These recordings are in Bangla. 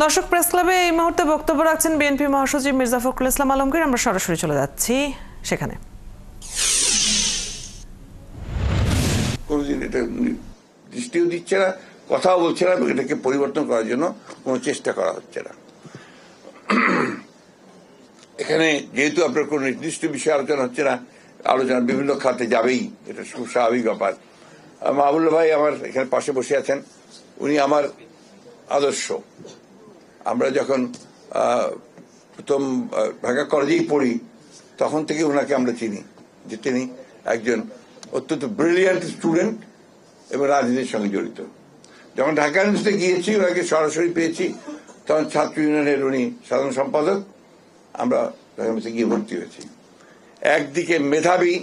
দর্শক প্রেস ক্লাবে এই মুহূর্তে বক্তব্য রাখছেন বিএনপি মহাসচিব মির্জা ফখরুল ইসলাম আলমগীর। আমরা সরাসরি চলে যাচ্ছি সেখানে। কোনদিন এটা দৃষ্টিও দিচ্ছে না, কথাও বলছে না, এটাকে পরিবর্তন করার জন্য কোনো চেষ্টা করা হচ্ছে না। এখানে যেহেতু আপনার কোন নির্দিষ্ট বিষয়ে আলোচনা হচ্ছে না, আলোচনা বিভিন্ন খাতে যাবেই, এটা খুব স্বাভাবিক ব্যাপার। মাহবুবুল্লাহ ভাই আমার এখানে পাশে বসে আছেন, উনি আমার আদর্শ। আমরা যখন প্রথম ঢাকা কলেজেই পড়ি তখন থেকে ওনাকে আমরা চিনি যে তিনি একজন অত্যন্ত ব্রিলিয়ান্ট স্টুডেন্ট এবং রাজনীতির সঙ্গে জড়িত। যখন ঢাকা ইউনিভার্সিটিতে গিয়েছি, ওনাকে সরাসরি পেয়েছি, তখন ছাত্র ইউনিয়নের উনি সাধারণ সম্পাদক। আমরা ঢাকা ইউনিভার্সিটি গিয়ে ভর্তি হয়েছি। একদিকে মেধাবী,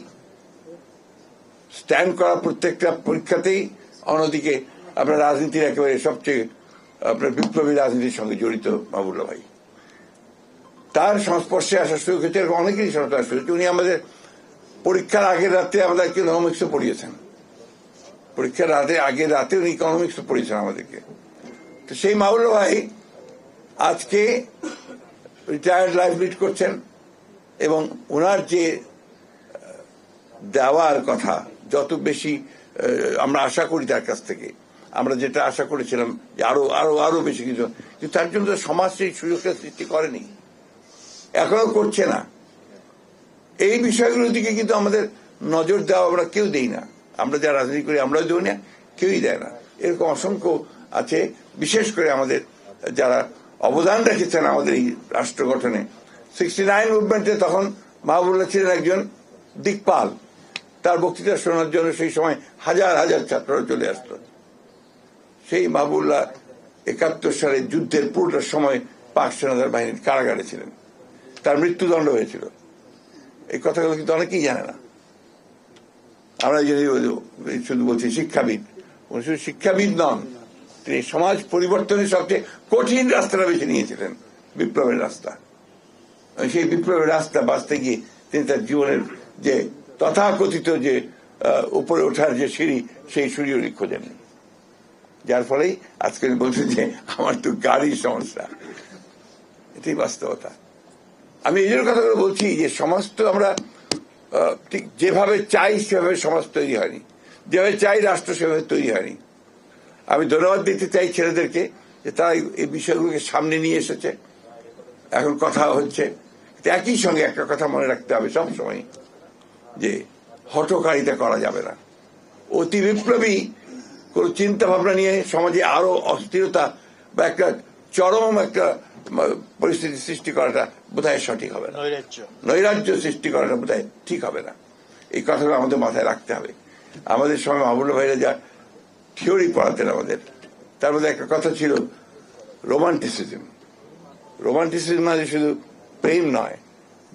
স্ট্যান্ড করা প্রত্যেকটা পরীক্ষাতেই, অন্যদিকে আপনার রাজনীতির একেবারে সবচেয়ে আপনার বিপ্লবী রাজনীতির সঙ্গে জড়িত মাহবুবুল্লাহ ভাই। তার সংস্পর্শে আসার সুযোগ হয়েছে, অনেকেরই সংস্পর্শে আসার সুযোগ হয়েছে। উনি আমাদের পরীক্ষার আগের রাতে আমাদের ইকোনমিক্সও পড়িয়েছেন। পরীক্ষার আগের রাতে উনি ইকোনমিক্সও পড়িয়েছেন আমাদেরকে। তো সেই মাহবুবুল্লাহ ভাই আজকে রিটায়ার্ড লাইফ লিড করছেন এবং ওনার যে দেওয়ার কথা, যত বেশি আমরা আশা করি তার কাছ থেকে, আমরা যেটা আশা করেছিলাম যে আরো আরো আরো বেশি কিছু, কিন্তু তার জন্য সমাজ সেই সুযোগটা সৃষ্টি করেনি, এখনো করছে না। এই বিষয়গুলোর দিকে কিন্তু আমাদের নজর দেওয়া আমরা কেউ দেই না। আমরা যারা রাজনীতি করি আমরাও দেই না, কেউই দেয় না। এরকম অসংখ্য আছে, বিশেষ করে আমাদের যারা অবদান রেখেছেন আমাদের এই রাষ্ট্র গঠনে। 69 মুভমেন্টে তখন মাহবুবুল্লাহ ছিলেন একজন দিকপাল। তার বক্তৃতা শোনার জন্য সেই সময় হাজার হাজার ছাত্ররা চলে আসতো। সেই মাহবুবুল্লাহ 71 সালে যুদ্ধের পুরোটা সময় পাক সেনাদের বাহিনীর কারাগারে ছিলেন, তার মৃত্যুদণ্ড হয়েছিল। এই কথাগুলো কিন্তু অনেকেই জানে না। আমরা যদি শুধু বলছি শিক্ষাবিদ, উনি শুধু শিক্ষাবিদ নন, তিনি সমাজ পরিবর্তনের সবচেয়ে কঠিন রাস্তাটা বেছে নিয়েছিলেন, বিপ্লবের রাস্তা। সেই বিপ্লবের রাস্তা বাঁচতে গিয়ে তিনি তার জীবনের যে তথাকথিত যে উপরে ওঠার যে সিঁড়ি, সেই সিঁড়ি উনি খোঁজেননি। যার ফলেই আজকে বলছেন যে আমার তো গাড়ির সমস্যা। এটাই বাস্তবতা। আমি এই জন্য কথাগুলো বলছি যে সমাজ তো আমরা ঠিক যেভাবে চাই সেভাবে সমাজ তৈরি হয়নি, যেভাবে চাই রাষ্ট্র সেভাবে তৈরি হয়নি। আমি ধন্যবাদ দিতে চাই ছেলেদেরকে যে তারা এই বিষয়গুলোকে সামনে নিয়ে এসেছে, এখন কথা হচ্ছে। একই সঙ্গে একটা কথা মনে রাখতে হবে সবসময়, যে হঠকারিতা করা যাবে না। অতি বিপ্লবী কোন চিন্তা ভাবনা নিয়ে সমাজে আরো অস্থিরতা বা একটা চরম একটা পরিস্থিতি সৃষ্টি করাটা বোধহয় সঠিক হবে না, নৈরাজ্য সৃষ্টি করাটা বোধহয় ঠিক হবে না। এই কথাগুলো আমাদের মাথায় রাখতে হবে। আমাদের সময় মাহবুবুল্লাহ ভাইরা যা থিওরি পড়াতেন আমাদের, তার মধ্যে একটা কথা ছিল রোমান্টিসিজম। রোমান্টিসিজম মানে শুধু প্রেম নয়,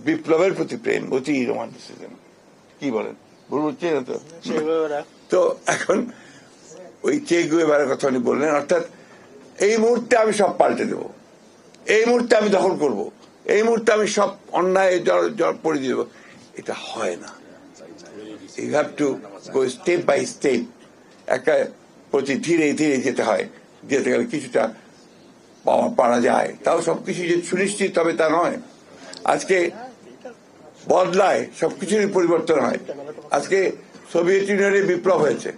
বিপ্লবের প্রতি প্রেম, অতি রোমান্টিসিজম। কি বলেন, ভুল হচ্ছে না তো? তো এখন ওই চে গুয়েভারার কথা উনি বললেন, অর্থাৎ এই মুহূর্তে আমি সব পাল্টে দেব, এই মুহূর্তে আমি দখল করব, এই মুহূর্তে আমি সব অন্যায় পড়ে দিয়ে দেবো। এটা হয় না। You have to go step by step. একটা প্রতি ধীরে ধীরে যেতে হয়, যেতে গেলে কিছুটা পারা যায়। তাও সবকিছু যে সুনিশ্চিত হবে তা নয়। আজকে বদলায়, সবকিছুরই পরিবর্তন হয়। আজকে সোভিয়েত ইউনিয়নের বিপ্লব হয়েছে,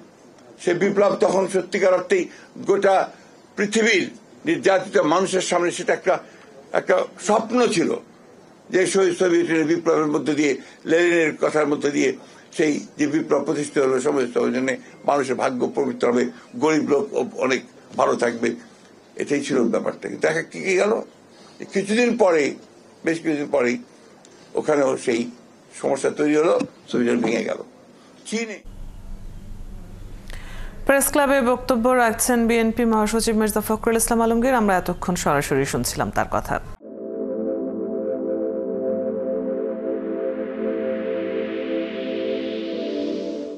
সে বিপ্লব তখন সত্যিকার অর্থেই গোটা পৃথিবীর নির্যাতিত মানুষের সামনে সেটা একটা স্বপ্ন ছিল, যে সোভিয়েত ইউনিয়নের বিপ্লবের মধ্যে দিয়ে, লেনিনের কথার মধ্যে দিয়ে সেই যে বিপ্লব প্রতিষ্ঠিত হলো, সমস্ত জন্য মানুষের ভাগ্য পবিত্র হবে, গরিব লোক অনেক ভালো থাকবে, এটাই ছিল ব্যাপারটা। কিন্তু দেখা কি গেল, কিছুদিন পরে, বেশ কিছুদিন পরেই ওখানেও সেই সমস্যা তৈরি হলো, সোভিয়েত ভেঙে গেল। চীনে প্রেস ক্লাবে বক্তব্য রাখছেন বিএনপি মহাসচিব মির্জা ফখরুল ইসলাম আলমগীর। আমরা এতক্ষণ সরাসরি শুনছিলাম তার কথা।